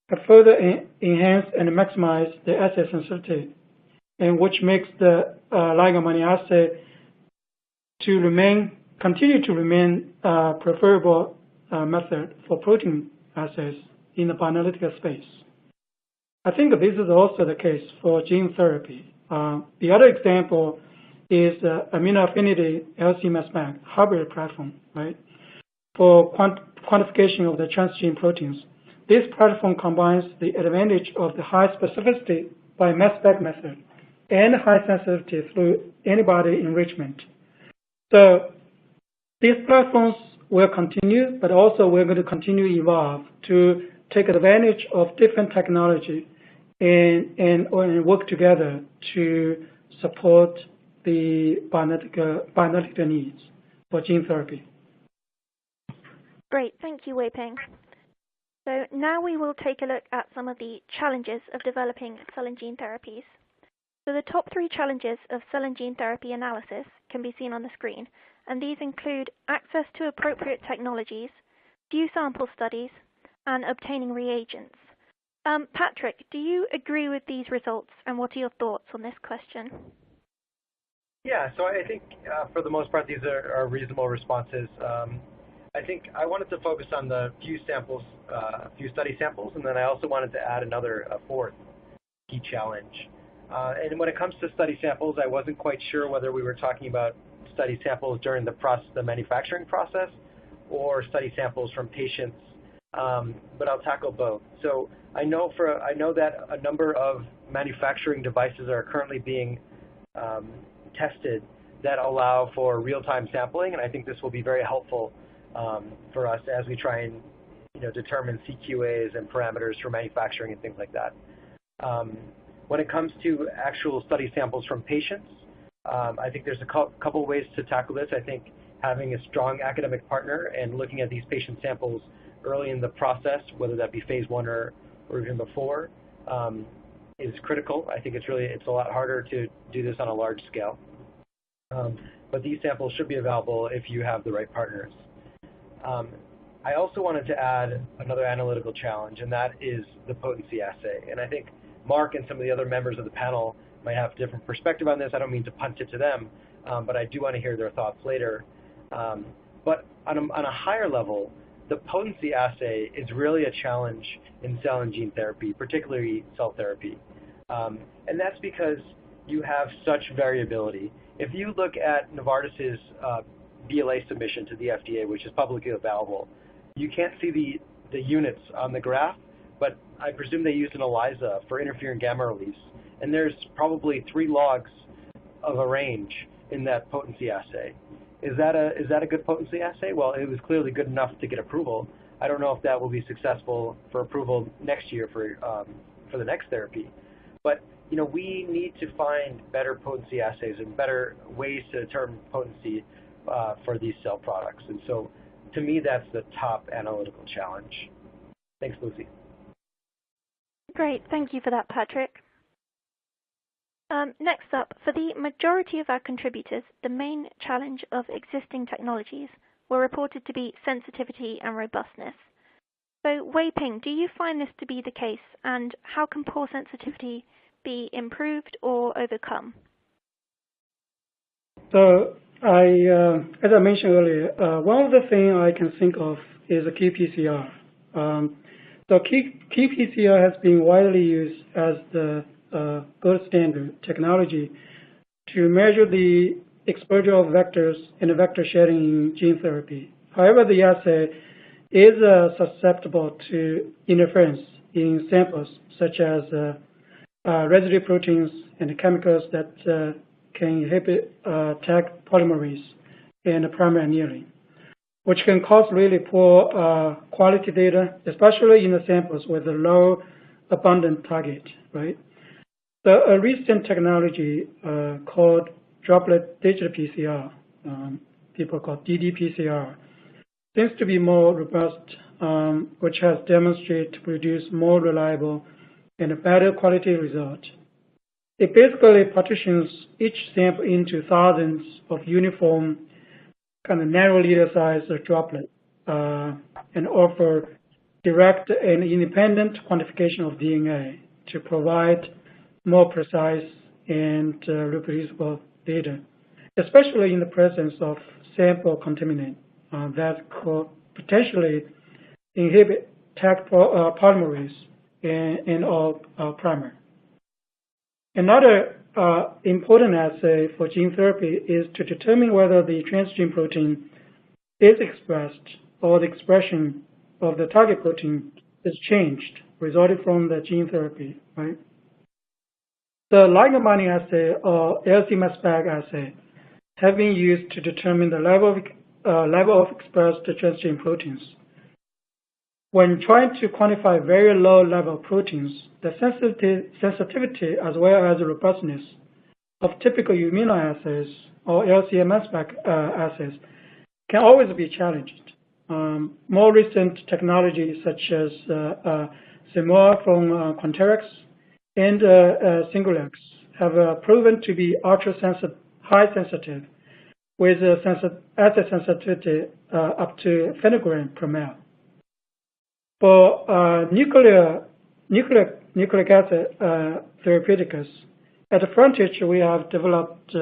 have further enhanced and maximized the assay sensitivity, and which makes the ligand binding assay continue to remain preferable method for protein assays in the bioanalytical space. I think this is also the case for gene therapy. The other example is amino affinity LC-mass spec hybrid platform, right? For quantification of the transgene proteins. This platform combines the advantage of the high specificity by mass spec method and high sensitivity through antibody enrichment. So these platforms will continue, but also we're going to continue to evolve to take advantage of different technology and work together to support the bioanalytical needs for gene therapy. Great, thank you, Weiping. So now we will take a look at some of the challenges of developing cell and gene therapies. So the top 3 challenges of cell and gene therapy analysis can be seen on the screen, and these include access to appropriate technologies, few sample studies, and obtaining reagents. Patrick, do you agree with these results, and what are your thoughts on this question? Yeah, so I think for the most part these are reasonable responses. I think I wanted to focus on the few study samples, and then I also wanted to add a fourth key challenge. And when it comes to study samples, I wasn't quite sure whether we were talking about study samples during the manufacturing process or study samples from patients, but I'll tackle both. So I know that a number of manufacturing devices are currently being tested that allow for real-time sampling, and I think this will be very helpful for us as we try and determine CQAs and parameters for manufacturing and things like that. When it comes to actual study samples from patients, I think there's a couple ways to tackle this. I think having a strong academic partner and looking at these patient samples early in the process, whether that be phase 1 or even before, is critical. I think it's a lot harder to do this on a large scale. But these samples should be available if you have the right partners. I also wanted to add another analytical challenge, and that is the potency assay. And I think Mark and some of the other members of the panel might have a different perspective on this. I don't mean to punt it to them, but I do want to hear their thoughts later. But on a higher level, the potency assay is really a challenge in cell and gene therapy, particularly cell therapy. And that's because you have such variability. If you look at Novartis's BLA submission to the FDA, which is publicly available, you can't see the units on the graph, but I presume they used an ELISA for interferon gamma release. And there's probably 3 logs of a range in that potency assay. Is that a good potency assay? Well, it was clearly good enough to get approval. I don't know if that will be successful for approval next year for the next therapy. But we need to find better potency assays and better ways to determine potency for these cell products. And so, to me, that's the top analytical challenge. Thanks, Lucy. Great, thank you for that, Patrick. Next up, for the majority of our contributors, the main challenge of existing technologies were reported to be sensitivity and robustness. So, Weiping, do you find this to be the case, and how can poor sensitivity be improved or overcome? So, as I mentioned earlier, one of the things I can think of is a qPCR. So qPCR has been widely used as the gold standard technology to measure the exposure of vectors and the vector shedding in gene therapy. However, the assay is susceptible to interference in samples such as residue proteins and chemicals that can inhibit tag polymerase and primary annealing, which can cause really poor quality data, especially in the samples with a low abundant target, right? So a recent technology called droplet digital PCR people call ddPCR, seems to be more robust, which has demonstrated to produce more reliable and a better quality result. It basically partitions each sample into thousands of uniform, kind of narrow-liter-sized droplets and offer direct and independent quantification of DNA to provide more precise and reproducible data, especially in the presence of sample contaminant that could potentially inhibit Taq polymerase and primer. Another important assay for gene therapy is to determine whether the transgene protein is expressed or the expression of the target protein is changed, resulting from the gene therapy, right? The ligand binding assay or LC-mass spec assay have been used to determine the level of expressed transgene proteins. When trying to quantify very low-level proteins, the sensitivity as well as the robustness of typical immunoassays or LC-mass spec assays can always be challenged. More recent technologies such as Simoa from Quanterix and Singulex have proven to be high sensitive with assay sensitivity up to femtogram per ml. For nucleic acid therapeutics, at Frontage we have developed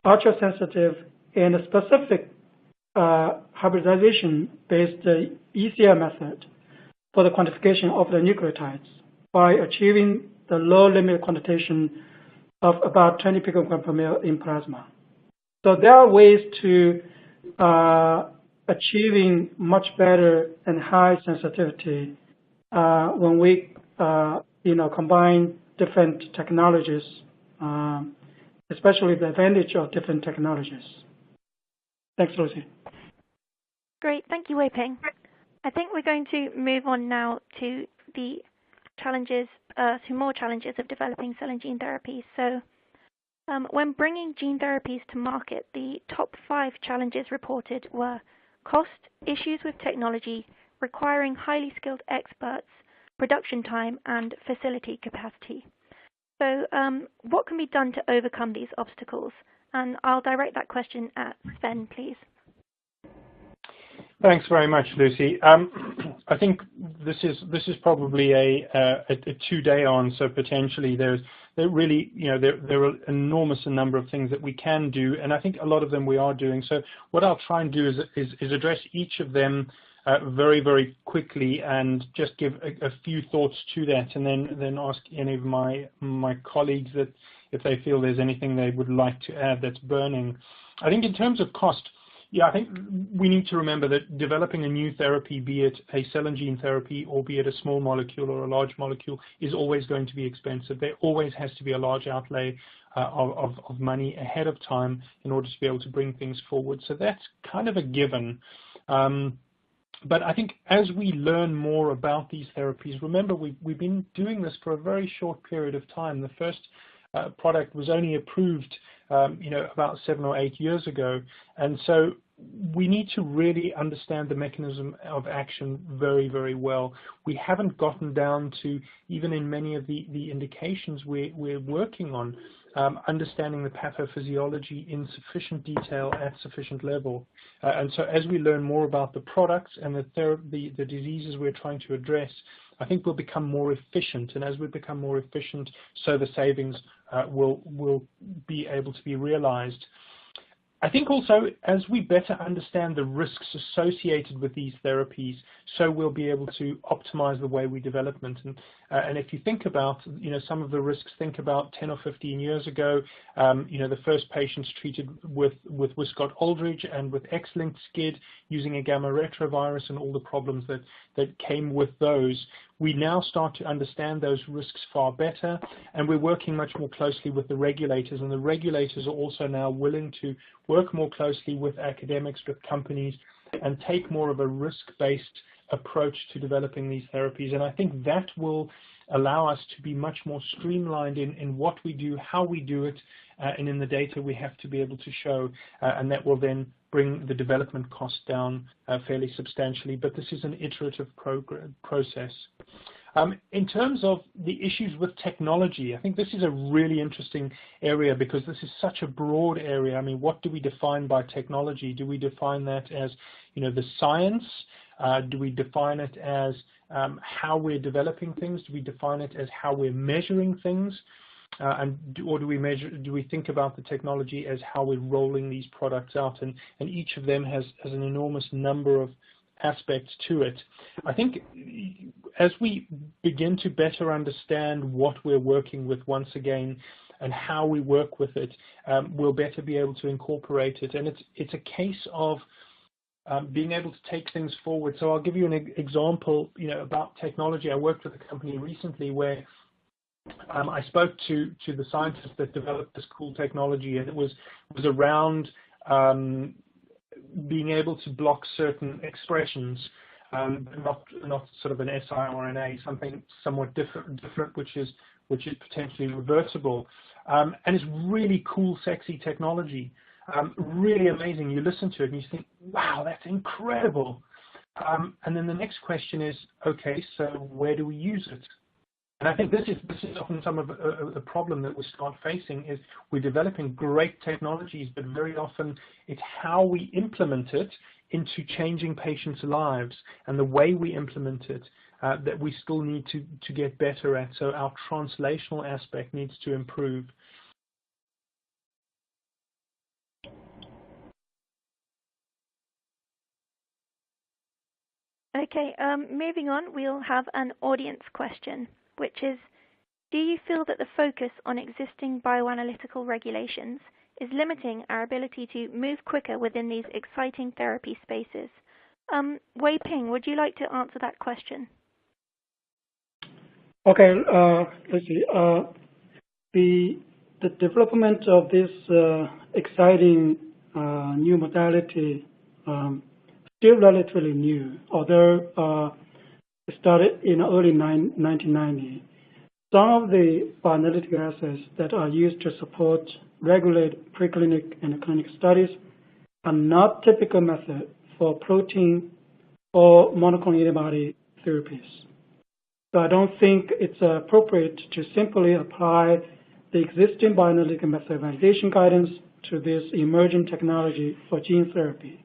ultra-sensitive and specific hybridization-based ECR method for the quantification of the nucleotides by achieving the low limit quantitation of about 20 picogram per ml in plasma. So there are ways to achieving much better and high sensitivity when we combine different technologies, especially the advantage of different technologies. Thanks, Lucy. Great, thank you, Weiping. I think we're going to move on now to the challenges, more challenges of developing cell and gene therapies. So when bringing gene therapies to market, the top 5 challenges reported were cost, issues with technology, requiring highly skilled experts, production time, and facility capacity. So what can be done to overcome these obstacles? And I'll direct that question at Sven, please. Thanks very much, Lucy. I think this is probably a 2-day on, so potentially there are an enormous number of things that we can do, and I think a lot of them we are doing. So what I'll try and do is address each of them very, very quickly and just give a few thoughts to that, and then ask any of my colleagues that if they feel there's anything they would like to add that's burning. I think in terms of cost, I think we need to remember that developing a new therapy, be it a cell and gene therapy or be it a small molecule or a large molecule, is always going to be expensive. There always has to be a large outlay of money ahead of time in order to be able to bring things forward. So that's kind of a given. But I think as we learn more about these therapies, remember we've been doing this for a very short period of time. The first product was only approved about 7 or 8 years ago, and so we need to really understand the mechanism of action very, very well. We haven't gotten down to, even in many of the indications we're working on, understanding the pathophysiology in sufficient detail at sufficient level. And so as we learn more about the products and the diseases we're trying to address, I think we'll become more efficient, and as we become more efficient, so the savings will be able to be realized. I think also as we better understand the risks associated with these therapies, so we'll be able to optimize the way we develop them. And if you think about some of the risks, think about 10 or 15 years ago, the first patients treated with Wiskott-Aldrich and with X-linked SCID using a gamma retrovirus and all the problems that came with those. We now start to understand those risks far better, and we're working much more closely with the regulators, and the regulators are also now willing to work more closely with academics, with companies, and take more of a risk-based approach to developing these therapies. And I think that will allow us to be much more streamlined in what we do, how we do it, and in the data we have to be able to show, and that will then bring the development cost down fairly substantially. But this is an iterative process. In terms of the issues with technology, I think this is a really interesting area because this is such a broad area. I mean, what do we define by technology? Do we define that as, the science? Do we define it as how we're developing things? Do we define it as how we're measuring things? Or do we think about the technology as how we're rolling these products out? And each of them has an enormous number of aspects to it. I think as we begin to better understand what we're working with once again and how we work with it, we'll better be able to incorporate it. And it's a case of being able to take things forward. So I'll give you an example, about technology. I worked with a company recently where I spoke to the scientists that developed this cool technology, and it was around being able to block certain expressions, not sort of an siRNA, something somewhat different, which is potentially reversible, and it's really cool, sexy technology, really amazing. You listen to it and you think, wow, that's incredible. And then the next question is, okay, so where do we use it? And I think this is often some of the problem that we start facing is we're developing great technologies, but very often it's how we implement it into changing patients' lives and the way we implement it that we still need to get better at. So our translational aspect needs to improve. Okay, moving on, we'll have an audience question, which is, do you feel that the focus on existing bioanalytical regulations is limiting our ability to move quicker within these exciting therapy spaces? Weiping, would you like to answer that question? Okay, let's see. The development of this exciting new modality still relatively new, although it started in early 1990. Some of the bioanalytical assays that are used to support regulate preclinical and clinical studies are not typical method for protein or monoclonal antibody therapies. So I don't think it's appropriate to simply apply the existing bioanalytical method validation guidance to this emerging technology for gene therapy.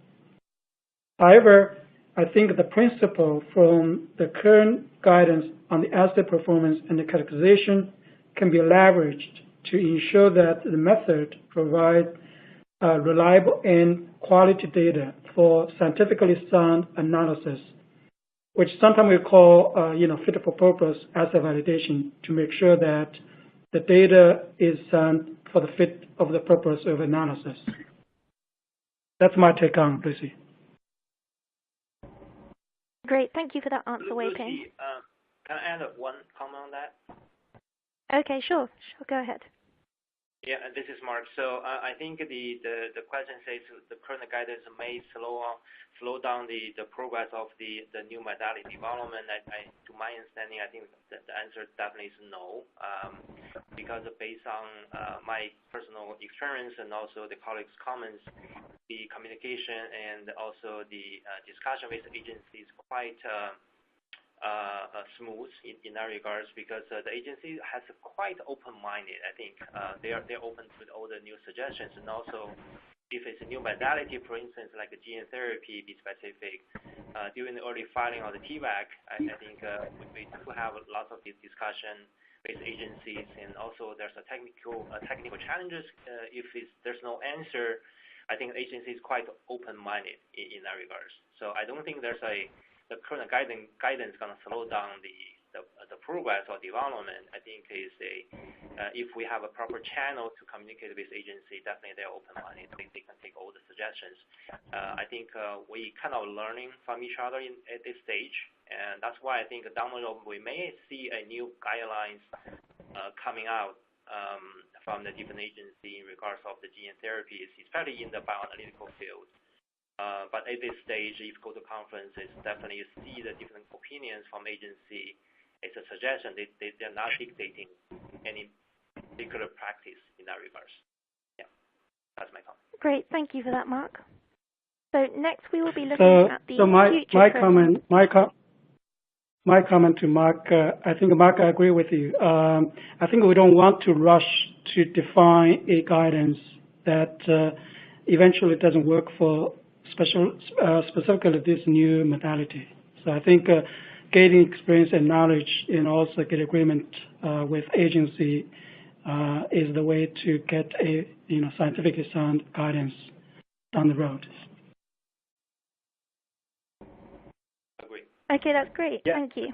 However, I think the principle from the current guidance on the assay performance and the characterization can be leveraged to ensure that the method provides reliable and quality data for scientifically sound analysis, which sometimes we call, fit for purpose assay validation, to make sure that the data is sound for the fit of the purpose of analysis. That's my take on Lucy. Great, thank you for that answer, Weiping. Lucy, can I add one comment on that? Okay, sure, go ahead. Yeah, this is Mark. So I think the question says the current guidance may slow down the progress of the new modality development. To my understanding, I think the answer definitely is no, because based on my personal experience and also the colleagues' comments, the communication and also the discussion with the agency is quite smooth in that regards, because the agency has a quite open-minded. I think they're open to all the new suggestions, and also if it's a new modality, for instance, like a gene therapy, be specific. During the early filing of the TVAC, I think we do have lots of this discussion with agencies, and also there's a technical challenges. If there's no answer, I think the agency is quite open-minded in that regards. So I don't think there's the current guidance going to slow down the progress or development. I think is if we have a proper channel to communicate with agency, definitely they're open-minded. They can take all the suggestions. I think we kind of learning from each other at this stage, and that's why I think down the road we may see a new guidelines coming out from the different agency in regards of the gene therapies, especially in the bioanalytical field. But at this stage, if you go to conferences, definitely you see the different opinions from agency. It's a suggestion. They're not dictating any particular practice in that regards. That's my comment. Great, thank you for that, Mark. So next we will be looking at the future trends. My comment to Mark, I think, Mark, I agree with you. I think we don't want to rush to define a guidance that eventually doesn't work for specifically this new modality. So I think gaining experience and knowledge and also get agreement with agency is the way to get a scientifically sound guidance down the road. Okay, that's great. Yeah. Thank you.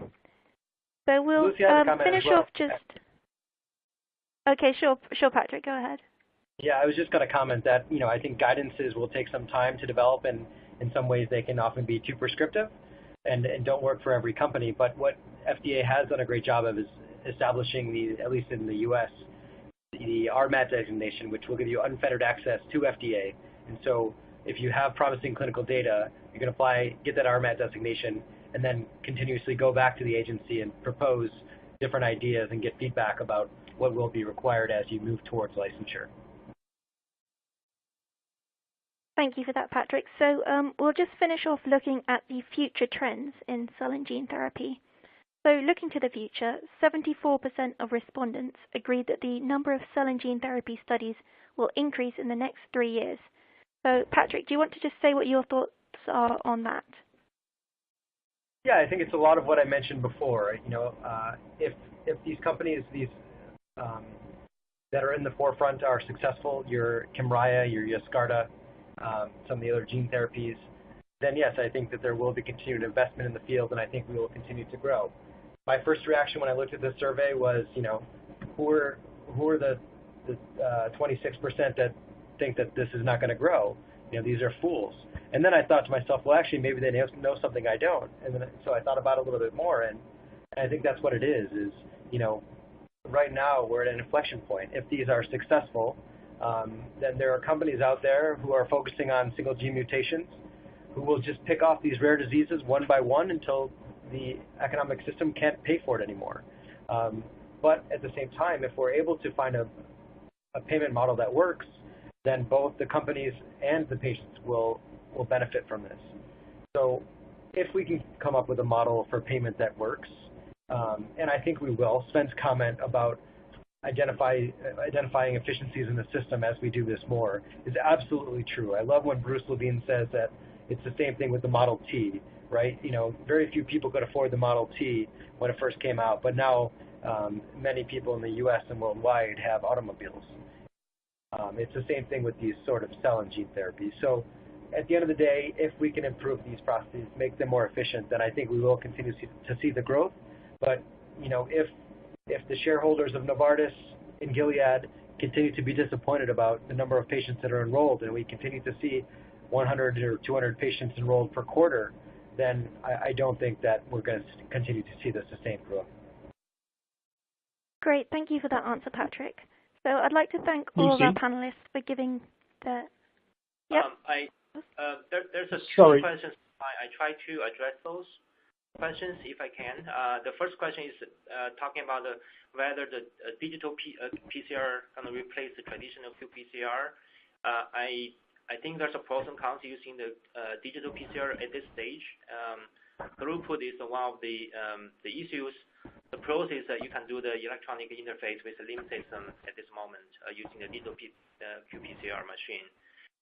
So we'll finish off just. Okay, sure, Patrick, go ahead. Yeah, I was just going to comment that I think guidances will take some time to develop, and in some ways they can often be too prescriptive and don't work for every company. But what FDA has done a great job of is establishing at least in the U.S., the RMAT designation, which will give you unfettered access to FDA. And so if you have promising clinical data, you can apply, get that RMAT designation, and then continuously go back to the agency and propose different ideas and get feedback about what will be required as you move towards licensure. Thank you for that, Patrick. So we'll just finish off looking at the future trends in cell and gene therapy. So looking to the future, 74% of respondents agreed that the number of cell and gene therapy studies will increase in the next 3 years. So Patrick, do you want to just say what your thoughts are on that? Yeah, I think it's a lot of what I mentioned before. If these companies, that are in the forefront are successful, your Kymriah, your Yescarta, some of the other gene therapies, then yes, I think that there will be continued investment in the field, and I think we will continue to grow. My first reaction when I looked at this survey was, who are the 26% that think that this is not going to grow? These are fools. And then I thought to myself, well, actually, maybe they know something I don't. And then so I thought about it a little bit more, and I think that's what it is right now we're at an inflection point. If these are successful, then there are companies out there who are focusing on single gene mutations who will just pick off these rare diseases one by one until the economic system can't pay for it anymore. But at the same time, if we're able to find a payment model that works, then both the companies and the patients will benefit from this. So if we can come up with a model for payment that works, and I think we will, Sven's comment about identifying efficiencies in the system as we do this more is absolutely true. I love when Bruce Levine says that it's the same thing with the Model T, right? Very few people could afford the Model T when it first came out, but now many people in the U.S. and worldwide have automobiles. It's the same thing with these sort of cell and gene therapies. So at the end of the day, if we can improve these processes, make them more efficient, then I think we will continue to see the growth. But if the shareholders of Novartis and Gilead continue to be disappointed about the number of patients that are enrolled, and we continue to see 100 or 200 patients enrolled per quarter, then I don't think that we're going to continue to see the sustained growth. Great, thank you for that answer, Patrick. So I'd like to thank all of our panelists for giving the. Yep. There's a few questions. I try to address those questions if I can. The first question is talking about whether the digital PCR can replace the traditional qPCR. I think there's a pros and cons using the digital PCR at this stage. Throughput is one of the issues. The pros is that you can do the electronic interface with the LIMS system at this moment using the digital qPCR machine.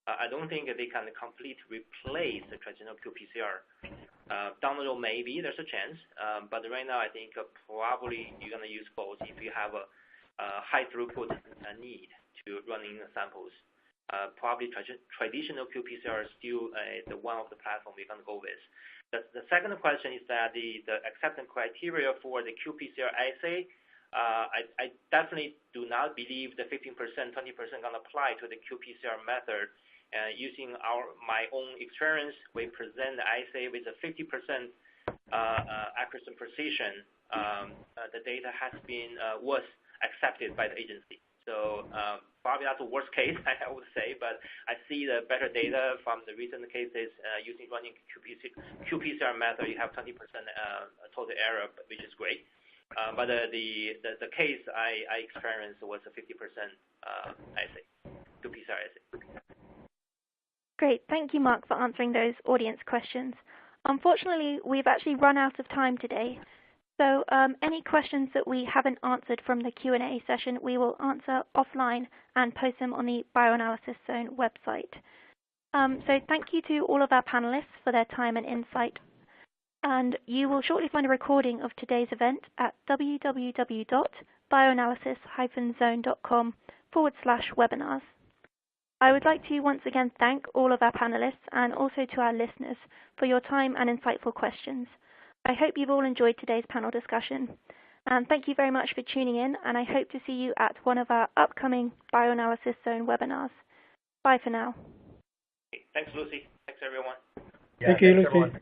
I don't think they can completely replace the traditional qPCR. Down the road, maybe there's a chance, but right now I think probably you're going to use both if you have a high throughput need to running samples. Probably traditional qPCR is still one of the platforms we're going to go with. The second question is that the acceptance criteria for the qPCR assay, I definitely do not believe the 15%, 20% going to apply to the qPCR method. Using my own experience, we present the assay with a 50% accuracy and precision. The data was accepted by the agency. So probably that's the worst case, I would say, but I see the better data from the recent cases running qPCR method. You have 20% total error, which is great. But the case I experienced was a 50% assay, qPCR assay. Great. Thank you, Mark, for answering those audience questions. Unfortunately, we've actually run out of time today. So any questions that we haven't answered from the Q&A session, we will answer offline and post them on the Bioanalysis Zone website. So thank you to all of our panelists for their time and insight. And you will shortly find a recording of today's event at www.bioanalysis-zone.com/webinars. I would like to once again thank all of our panelists and also to our listeners for your time and insightful questions. I hope you've all enjoyed today's panel discussion. And thank you very much for tuning in, and I hope to see you at one of our upcoming Bioanalysis Zone webinars. Bye for now. Thanks, Lucy. Thanks, everyone. Yeah, Thank you, thanks, Lucy. everyone.